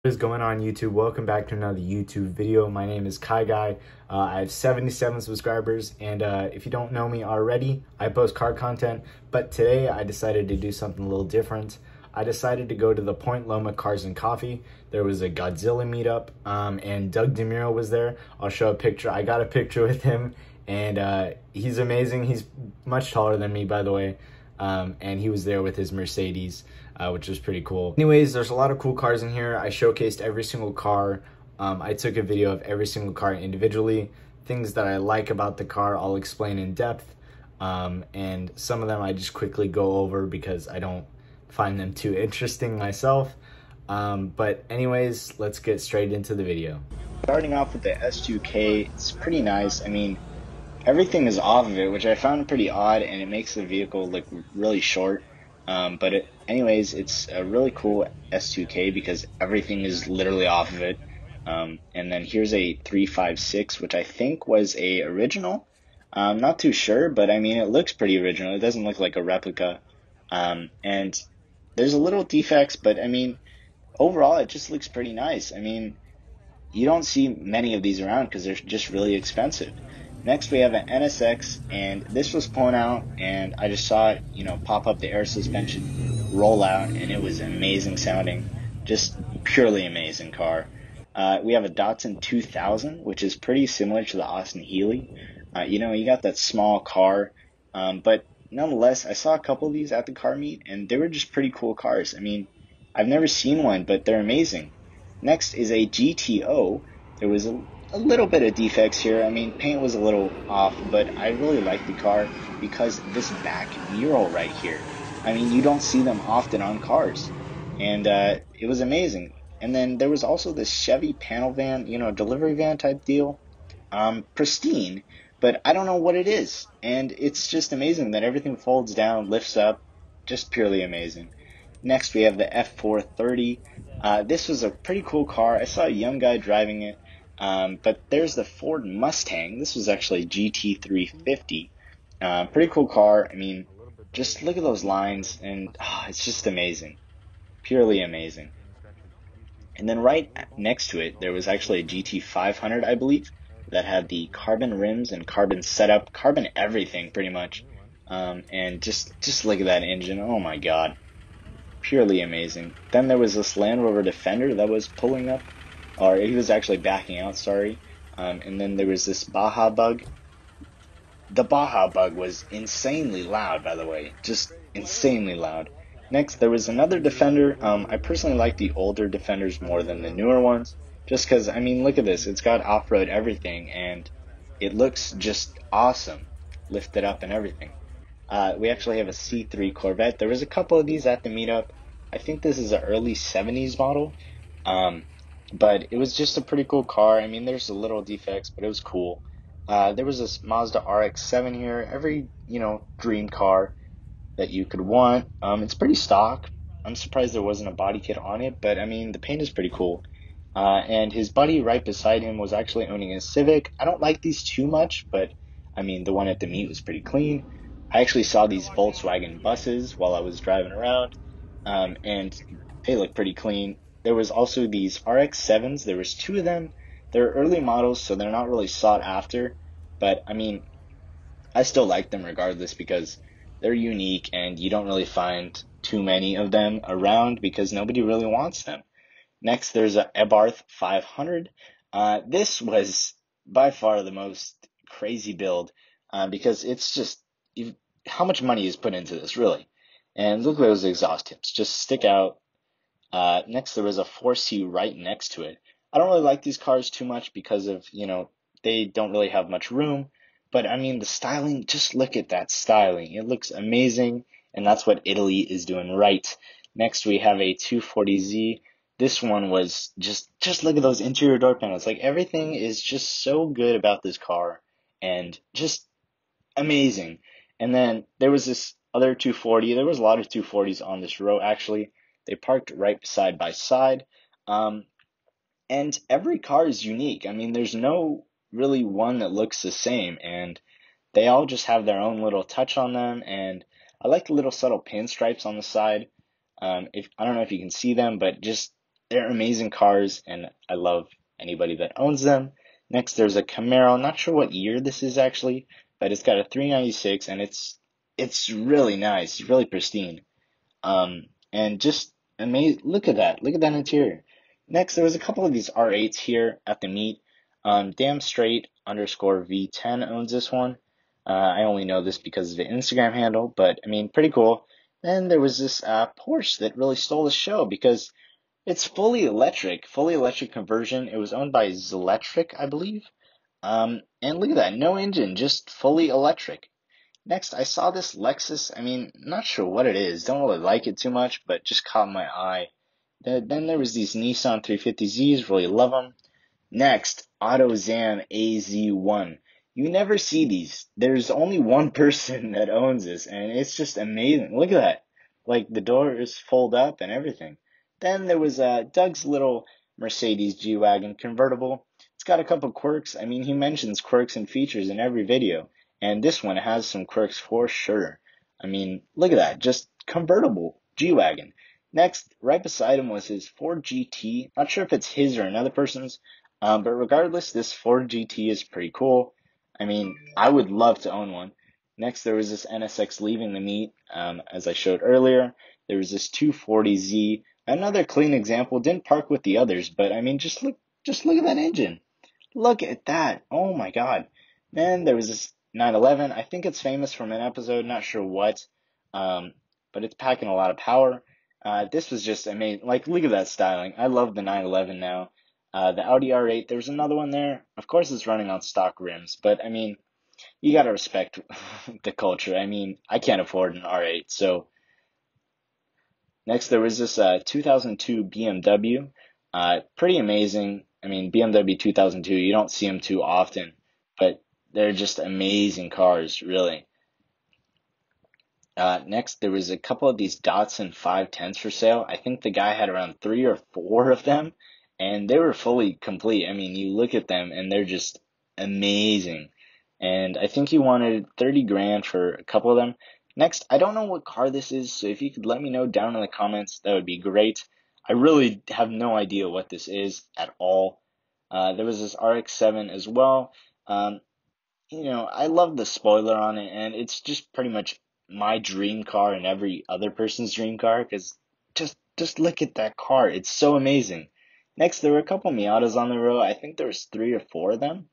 What is going on YouTube? Welcome back to another YouTube video. My name is Kai Guy. I have 77 subscribers, and if you don't know me already, I post car content, but today I decided to do something a little different. I decided to go to the Point Loma Cars and Coffee. There was a Godzilla meetup, and Doug DeMuro was there. I'll show a picture. I got a picture with him, and he's amazing. He's much taller than me, by the way. And he was there with his Mercedes, which was pretty cool. Anyways, there's a lot of cool cars in here. I showcased every single car. I took a video of every single car individually. Things that I like about the car, I'll explain in depth. And some of them I just quickly go over because I don't find them too interesting myself. But anyways, let's get straight into the video. Starting off with the S2K, it's pretty nice. I mean, everything is off of it, which I found pretty odd, and it makes the vehicle look really short. Anyways, it's a really cool S2K because everything is literally off of it. And then here's a 356, which I think was a original. I'm not too sure, but I mean, it looks pretty original. It doesn't look like a replica. And there's a little defects, but I mean, overall, it just looks pretty nice. I mean, you don't see many of these around because they're just really expensive. Next, we have an Nsx, and this was pulling out, and I just saw it, pop up the air suspension, roll out, and it was amazing sounding. Just purely amazing car. We have a Datsun 2000, which is pretty similar to the Austin Healey. You got that small car, but nonetheless, I saw a couple of these at the car meet, and they were just pretty cool cars. I mean, I've never seen one, but they're amazing. Next is a GTO. There was a little bit of defects here. I mean, paint was a little off, but I really like the car because this back mural right here, I mean, you don't see them often on cars, and it was amazing. And then there was also this Chevy panel van, delivery van type deal, pristine, but I don't know what it is, and it's just amazing that everything folds down, lifts up, just purely amazing. Next, we have the F430. This was a pretty cool car. I saw a young guy driving it. But there's the Ford Mustang. This was actually GT350. Pretty cool car. I mean, just look at those lines, and it's just amazing. Purely amazing. And then right next to it, there was actually a GT500, I believe, that had the carbon rims and carbon setup, carbon everything, pretty much. And just look at that engine. Oh my God. Purely amazing. Then there was this Land Rover Defender that was pulling up. Or he was actually backing out, sorry. And then there was this Baja Bug. The Baja Bug was insanely loud, by the way. Just insanely loud. Next, there was another Defender. I personally like the older Defenders more than the newer ones. Just because, I mean, look at this. It's got off-road everything, and it looks just awesome. Lifted up and everything. We actually have a C3 Corvette. There was a couple of these at the meetup. I think this is an early 70s model. But it was just a pretty cool car. I mean, there's a little defects, but it was cool. There was this Mazda Rx-7 here. Every, dream car that you could want. It's pretty stock. I'm surprised there wasn't a body kit on it, but I mean, the paint is pretty cool. And his buddy right beside him was actually owning a Civic. I don't like these too much, but I mean, the one at the meet was pretty clean. I actually saw these Volkswagen buses while I was driving around, and they look pretty clean. There was also these RX-7s. There was two of them. They're early models, so they're not really sought after. But, I mean, I still like them regardless because they're unique and you don't really find too many of them around because nobody really wants them. Next, there's a Abarth 500. This was by far the most crazy build because it's just, how much money is put into this, really? And look at those exhaust tips. Just stick out. Next, there was a 4C right next to it. I don't really like these cars too much because of, they don't really have much room. But, I mean, the styling, just look at that styling. It looks amazing, and that's what Italy is doing right. Next, we have a 240Z. This one was just look at those interior door panels. Like, everything is just so good about this car, and just amazing. And then there was this other 240. There was a lot of 240s on this row, actually. They parked right side by side. And every car is unique. I mean, there's no really one that looks the same. And they all just have their own little touch on them. And I like the little subtle pinstripes on the side. I don't know if you can see them, but just they're amazing cars, and I love anybody that owns them. Next, there's a Camaro. Not sure what year this is actually, but it's got a 396, and it's really nice. It's really pristine. And just amazing. Look at that. Look at that interior. Next, there was a couple of these R8s here at the meet. Damn straight underscore V10 owns this one. I only know this because of the Instagram handle, but I mean, pretty cool. Then there was this Porsche that really stole the show because it's fully electric conversion. It was owned by Zelectric, I believe. And look at that, no engine, just fully electric. Next, I saw this Lexus. I mean, not sure what it is. Don't really like it too much, but just caught my eye. Then there was these Nissan 350Zs. Really love them. Next, AutoZam AZ1. You never see these. There's only one person that owns this, and it's just amazing. Look at that. Like, the doors fold up and everything. Then there was Doug's little Mercedes G-Wagon convertible. It's got a couple quirks. I mean, he mentions quirks and features in every video, and this one has some quirks for sure. I mean, look at that. Just convertible G-Wagon. Next, right beside him was his Ford GT. Not sure if it's his or another person's. But regardless, this Ford GT is pretty cool. I mean, I would love to own one. Next, there was this NSX leaving the meet, as I showed earlier. There was this 240Z, another clean example. Didn't park with the others, but I mean, just look at that engine. Look at that. Oh my God. Then there was this 911. I think it's famous from an episode, not sure what, but it's packing a lot of power. This was just amazing. Like, look at that styling. I love the 911 now. The Audi R8, there's another one there. Of course, it's running on stock rims, but I mean, you gotta respect the culture. I mean, I can't afford an R8. So next, there was this 2002 BMW. Pretty amazing. I mean, BMW 2002, you don't see them too often, but they're just amazing cars, really. Next, there was a couple of these Datsun 510s for sale. I think the guy had around 3 or 4 of them, and they were fully complete. I mean, you look at them, and they're just amazing. And I think he wanted 30 grand for a couple of them. Next, I don't know what car this is, so if you could let me know down in the comments, that would be great. I really have no idea what this is at all. There was this RX-7 as well. I love the spoiler on it, and it's just pretty much my dream car and every other person's dream car, because just look at that car. It's so amazing. Next, there were a couple Miatas on the row. I think there was 3 or 4 of them.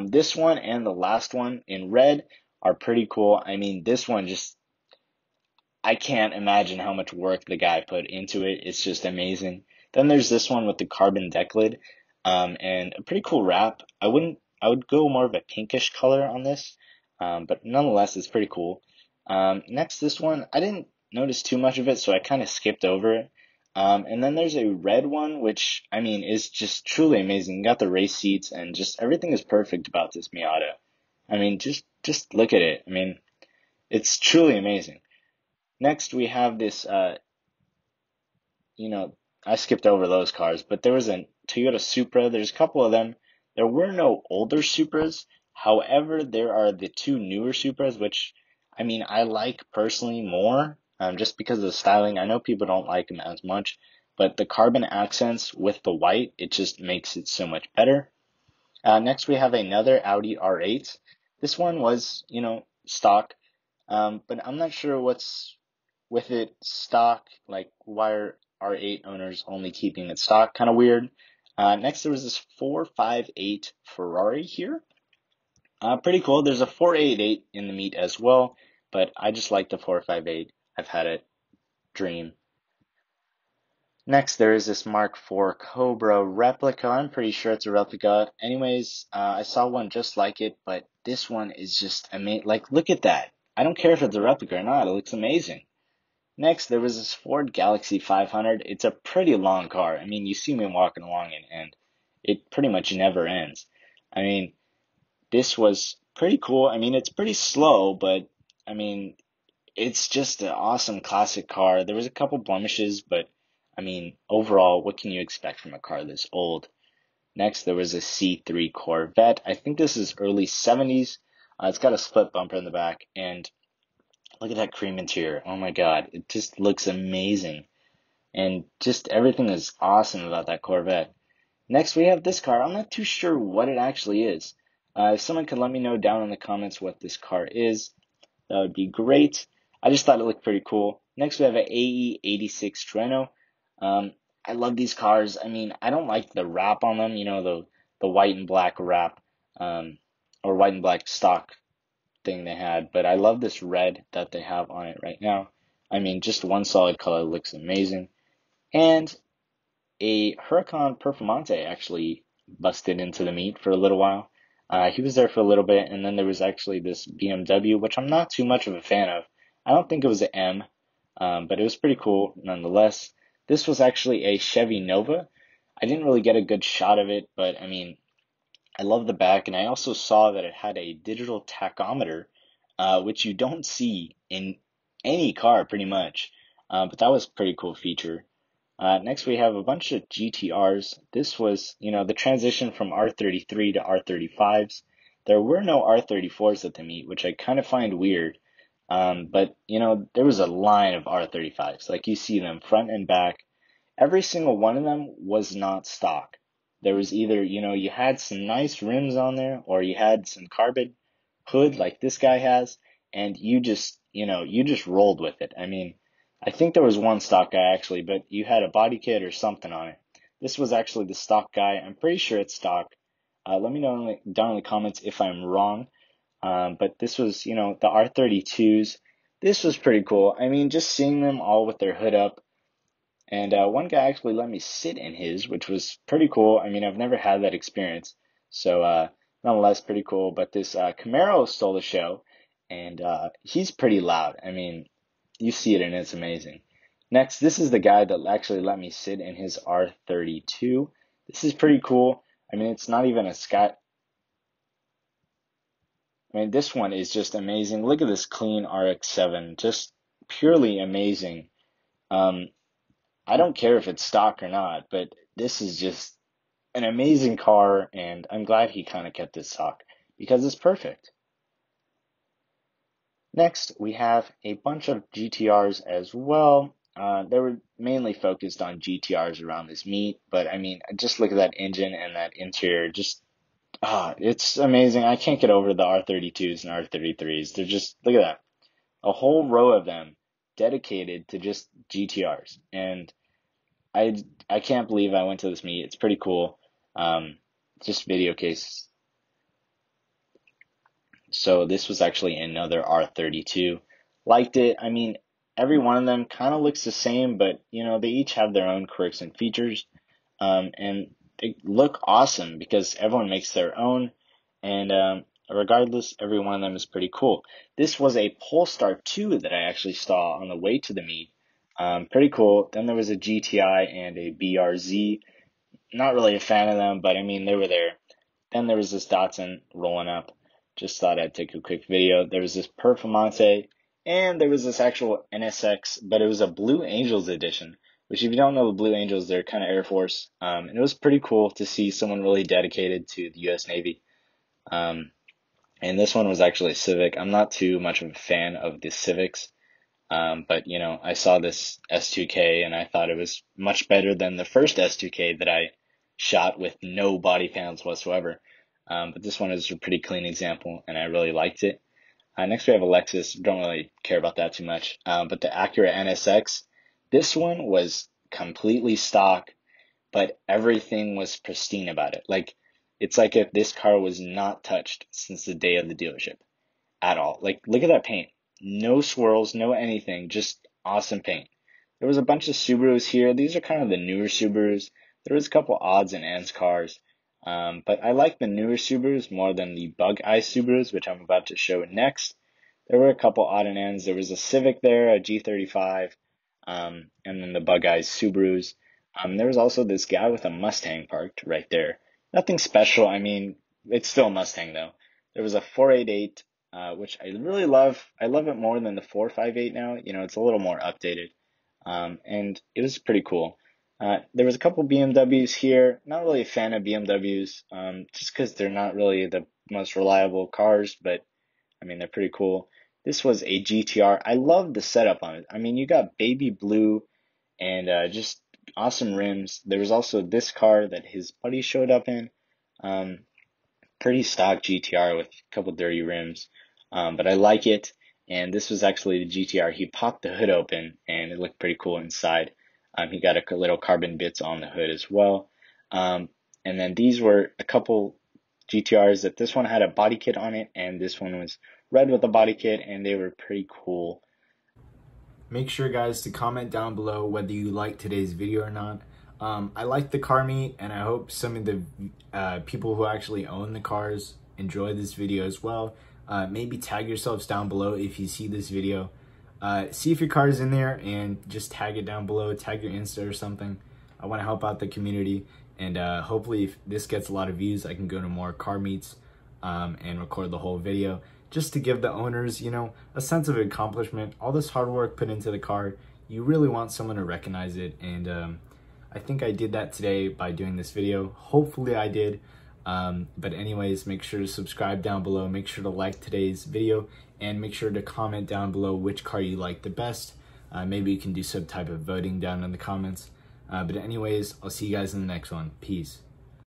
This one and the last one in red are pretty cool. I mean, this one I can't imagine how much work the guy put into it. It's just amazing. Then there's this one with the carbon deck lid, and a pretty cool wrap. I would go more of a pinkish color on this, but nonetheless, it's pretty cool. Next, this one, I didn't notice too much of it, so I kind of skipped over it. And then there's a red one, which, I mean, is just truly amazing. You got the race seats, and just everything is perfect about this Miata. I mean, just look at it. I mean, it's truly amazing. Next, we have this, I skipped over those cars, but there was a Toyota Supra. There's a couple of them. There were no older Supras. However, there are the 2 newer Supras, which, I mean, I like personally more, just because of the styling. I know people don't like them as much, but the carbon accents with the white, it just makes it so much better. Next, we have another Audi R8. This one was, stock, but I'm not sure what's with it stock, like why are R8 owners only keeping it stock? Kind of weird. Next, there was this 458 Ferrari here. Pretty cool. There's a 488 in the meet as well, but I just like the 458. I've had it. Dream. Next, there is this Mark IV Cobra replica. I'm pretty sure it's a replica. Anyways, I saw one just like it, but this one is just amazing. Like, look at that. I don't care if it's a replica or not. It looks amazing. Next, there was this Ford Galaxy 500. It's a pretty long car. I mean, you see me walking along it, and it pretty much never ends. I mean, this was pretty cool. I mean, it's pretty slow, but I mean, it's just an awesome classic car. There was a couple blemishes, but I mean, overall, what can you expect from a car this old? Next, there was a C3 Corvette. I think this is early 70s. It's got a split bumper in the back, and look at that cream interior. Oh my God, it just looks amazing. and just everything is awesome about that Corvette. Next, we have this car. I'm not too sure what it actually is. If someone could let me know down in the comments what this car is, that would be great. I just thought it looked pretty cool. Next, we have an AE86 Treno. Um, I love these cars. I mean, I don't like the wrap on them, the white and black wrap, um, or white and black stock thing they had, but I love this red that they have on it right now. I mean, just one solid color looks amazing. And a Huracan Performante actually busted into the meet for a little while. He was there for a little bit, and then there was actually this BMW, which I'm not too much of a fan of. I don't think it was an M, but it was pretty cool nonetheless. This was actually a Chevy Nova. I didn't really get a good shot of it, but I mean, I love the back, and I also saw that it had a digital tachometer, which you don't see in any car pretty much. But that was a pretty cool feature. Next, we have a bunch of GTRs. This was, the transition from R33 to R35s. There were no R34s at the meet, which I kind of find weird. But, there was a line of R35s. Like you see them front and back. Every single one of them was not stock. There was either, you had some nice rims on there, or you had some carbon hood like this guy has, and you just rolled with it. I mean, I think there was one stock guy actually, but you had a body kit or something on it. This was actually the stock guy. I'm pretty sure it's stock. Let me know down in the comments if I'm wrong. But this was, the R32s. This was pretty cool. I mean, just seeing them all with their hood up. And one guy actually let me sit in his, which was pretty cool. I mean, I've never had that experience. So, nonetheless, pretty cool. But this Camaro stole the show, and he's pretty loud. I mean, you see it and it's amazing. Next, this is the guy that actually let me sit in his R32. This is pretty cool. I mean, it's not even a Sky. I mean, this one is just amazing. Look at this clean RX-7, just purely amazing. Um, I don't care if it's stock or not, but this is just an amazing car, and I'm glad he kind of kept his stock because it's perfect. Next, we have a bunch of GTRs as well. They were mainly focused on GTRs around this meet, but I mean, just look at that engine and that interior. Just, it's amazing. I can't get over the R32s and R33s. They're just, look at that. A whole row of them dedicated to just GTRs. And I can't believe I went to this meet. It's pretty cool. Just video case. So this was actually another R32. Liked it. I mean, every one of them kind of looks the same, but they each have their own quirks and features. And they look awesome because everyone makes their own. And regardless, every one of them is pretty cool. This was a Polestar 2 that I actually saw on the way to the meet. Pretty cool. Then there was a GTI and a BRZ. Not really a fan of them, but I mean, they were there. Then there was this Datsun rolling up. Just thought I'd take a quick video. There was this Performante, and there was this actual NSX, but it was a Blue Angels edition, which if you don't know the Blue Angels, they're kind of Air Force. And it was pretty cool to see someone really dedicated to the U.S. Navy. Um, and this one was actually a Civic. I'm not too much of a fan of the Civics. But I saw this S2K and I thought it was much better than the first S2K that I shot with no body panels whatsoever. But this one is a pretty clean example and I really liked it. Next we have a Lexus. Don't really care about that too much. But the Acura Nsx, this one was completely stock, but everything was pristine about it. Like, it's like if this car was not touched since the day of the dealership at all. Like, look at that paint. No swirls, no anything, just awesome paint. There was a bunch of Subarus here. These are kind of the newer Subarus. There was a couple odds and ends cars. But I like the newer Subarus more than the bug eye Subarus, which I'm about to show next. There were a couple odd and ends. There was a Civic there, a G35, and then the bug eyes Subarus. There was also this guy with a Mustang parked right there. Nothing special. I mean, it's still a Mustang though. There was a 488 which I really love. I love it more than the 458 now. It's a little more updated. And it was pretty cool. There was a couple BMWs here. Not really a fan of BMWs, just because they're not really the most reliable cars, but I mean, they're pretty cool. This was a GTR. I love the setup on it. I mean, you got baby blue and just awesome rims. There was also this car that his buddy showed up in. Pretty stock GTR with a couple dirty rims, but I like it. And this was actually the GTR. He popped the hood open, and it looked pretty cool inside. He got a little carbon bits on the hood as well. And then these were a couple GTRs that this one had a body kit on it, and this one was red with a body kit, and they were pretty cool. Make sure, guys, to comment down below whether you like today's video or not. I like the car meet, and I hope some of the people who actually own the cars enjoy this video as well. Maybe tag yourselves down below if you see this video. See if your car is in there and just tag it down below, tag your Insta or something. I want to help out the community, and hopefully if this gets a lot of views, I can go to more car meets and record the whole video, just to give the owners, you know, a sense of accomplishment. All this hard work put into the car, you really want someone to recognize it, and I think I did that today by doing this video. Hopefully I did. But anyways, make sure to subscribe down below, make sure to like today's video, and make sure to comment down below which car you like the best. Maybe you can do some type of voting down in the comments. But anyways, I'll see you guys in the next one. Peace.